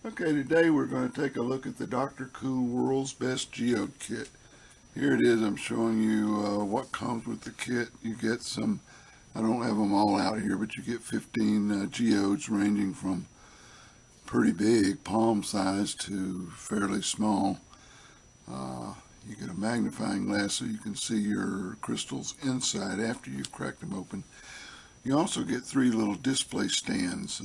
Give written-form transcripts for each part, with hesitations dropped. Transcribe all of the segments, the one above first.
Okay, today we're going to take a look at the Dr. Cool World's Best Geode Kit. Here it is. I'm showing you what comes with the kit. You get some, I don't have them all out here, but you get 15 geodes ranging from pretty big, palm size, to fairly small. You get a magnifying glass so you can see your crystals inside after you've cracked them open. You also get 3 little display stands.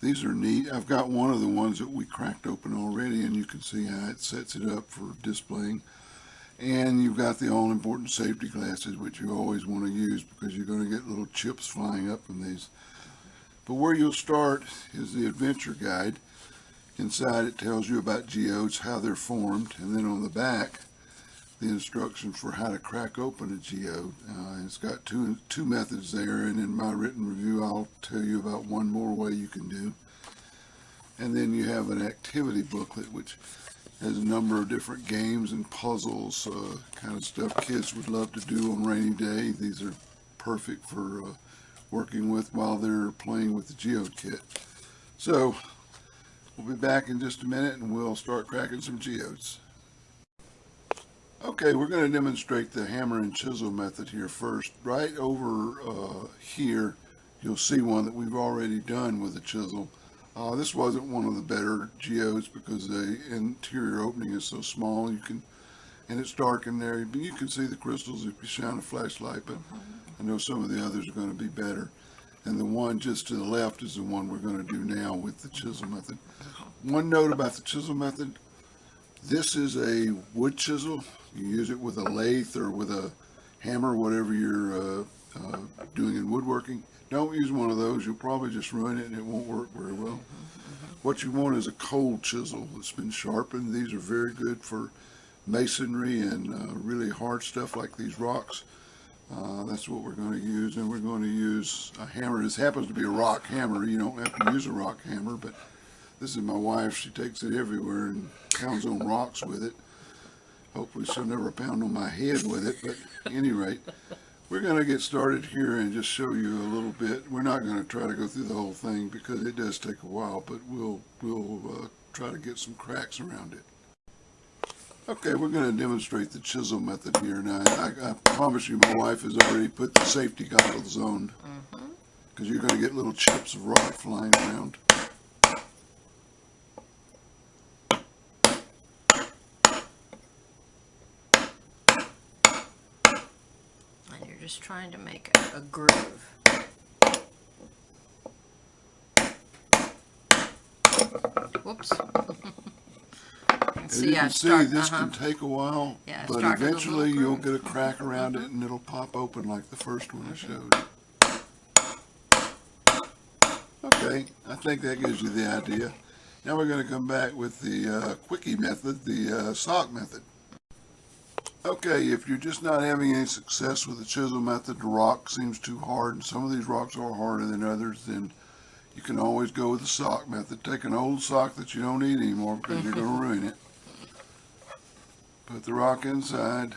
These are neat. I've got one of the ones that we cracked open already, and you can see how it sets it up for displaying. And you've got the all-important safety glasses, which you always want to use because you're going to get little chips flying up from these. But where you'll start is the adventure guide. Inside it tells you about geodes, how they're formed, and then on the back, the instructions for how to crack open a geode. It's got two methods there, and in my written review I'll tell you about one more way you can do. And then you have an activity booklet which has a number of different games and puzzles, kind of stuff kids would love to do on rainy day. These are perfect for working with while they're playing with the Geode kit. So we'll be back in just a minute and we'll start cracking some geodes. Okay, we're going to demonstrate the hammer and chisel method here first. Right over here, you'll see one that we've already done with a chisel. This wasn't one of the better geodes because the interior opening is so small. And it's dark in there, but you can see the crystals if you shine a flashlight. But I know some of the others are going to be better. And the one just to the left is the one we're going to do now with the chisel method. One note about the chisel method. This is a wood chisel. You use it with a lathe or with a hammer, whatever you're doing in woodworking. Don't use one of those. You'll probably just ruin it and it won't work very well. What you want is a cold chisel that's been sharpened. These are very good for masonry and really hard stuff like these rocks. That's what we're going to use. And we're going to use a hammer. This happens to be a rock hammer. You don't have to use a rock hammer, but this is my wife. She takes it everywhere and pounds on rocks with it. Hopefully she'll never pound on my head with it, but at any rate, we're going to get started here and just show you a little bit. We're not going to try to go through the whole thing because it does take a while, but we'll try to get some cracks around it. Okay, we're going to demonstrate the chisel method here. Now, I promise you my wife has already put the safety goggles on because you're going to get little chips of rock flying around. Just trying to make a groove. Whoops. As you can see, this can take a while, but eventually you'll get a crack around it and it'll pop open like the first one I showed. Okay, I think that gives you the idea. Now we're going to come back with the quickie method, the sock method. Okay, if you're just not having any success with the chisel method, the rock seems too hard, and some of these rocks are harder than others, then you can always go with the sock method. Take an old sock that you don't need anymore because you're going to ruin it. Put the rock inside.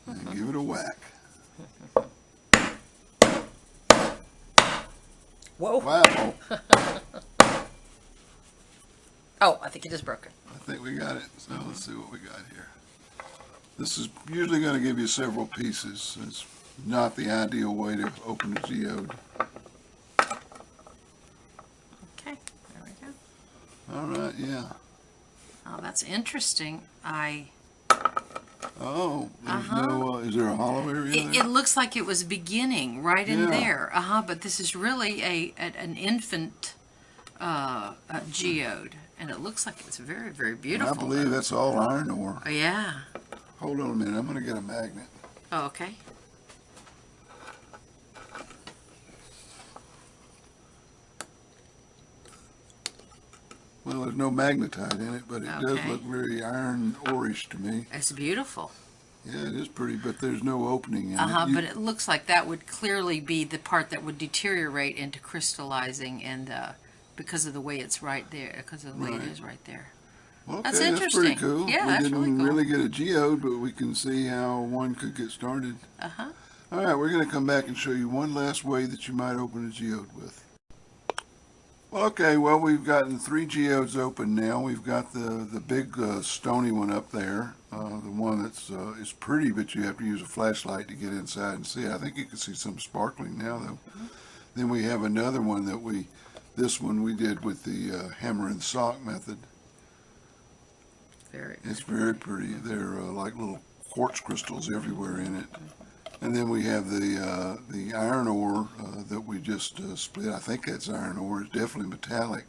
And give it a whack. Whoa. Wow. Oh, I think it is broken. I think we got it. So let's see what we got here. This is usually going to give you several pieces. It's not the ideal way to open a geode. Okay, there we go. All right, yeah. Oh, that's interesting. Oh, there's no, is there a hollow area there? It looks like it was beginning right in there. But this is really an infant geode. And it looks like it's very, very beautiful. I believe that's all iron ore. Oh, yeah. Hold on a minute. I'm going to get a magnet. Oh, okay. Well, there's no magnetite in it, but it does look very iron ore-ish to me. It's beautiful. Yeah, it is pretty, but there's no opening in it. But it looks like that would clearly be the part that would deteriorate into crystallizing and because of the way it's right there, because of the way it is right there. Well, okay, that's interesting. That's pretty cool. Yeah, we that's didn't really cool. really get a geode, but we can see how one could get started. All right, we're going to come back and show you one last way that you might open a geode with. Well, okay, well, we've gotten 3 geodes open now. We've got the big stony one up there, the one that's is pretty, but you have to use a flashlight to get inside and see. I think you can see some sparkling now, though. Then we have another one that this one we did with the hammer and sock method. It's very pretty. They're like little quartz crystals everywhere in it. And then we have the iron ore that we just split. I think that's iron ore. It's definitely metallic.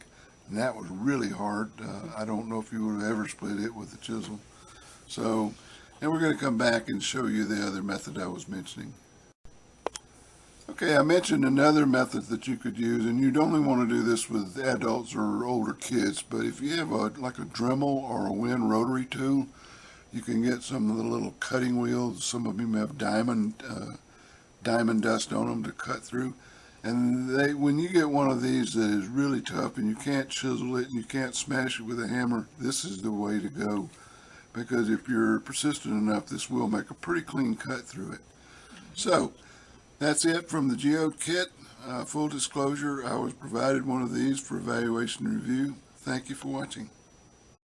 And that was really hard. I don't know if you would have ever split it with a chisel. So, and we're going to come back and show you the other method I was mentioning. Okay, I mentioned another method that you could use, and you'd only want to do this with adults or older kids, but if you have like a Dremel or a Win rotary tool, you can get some of the little cutting wheels. Some of them have diamond dust on them to cut through. And when you get one of these that is really tough and you can't chisel it and you can't smash it with a hammer, this is the way to go. Because if you're persistent enough, this will make a pretty clean cut through it. So, that's it from the Geode kit. Full disclosure, I was provided one of these for evaluation and review. Thank you for watching.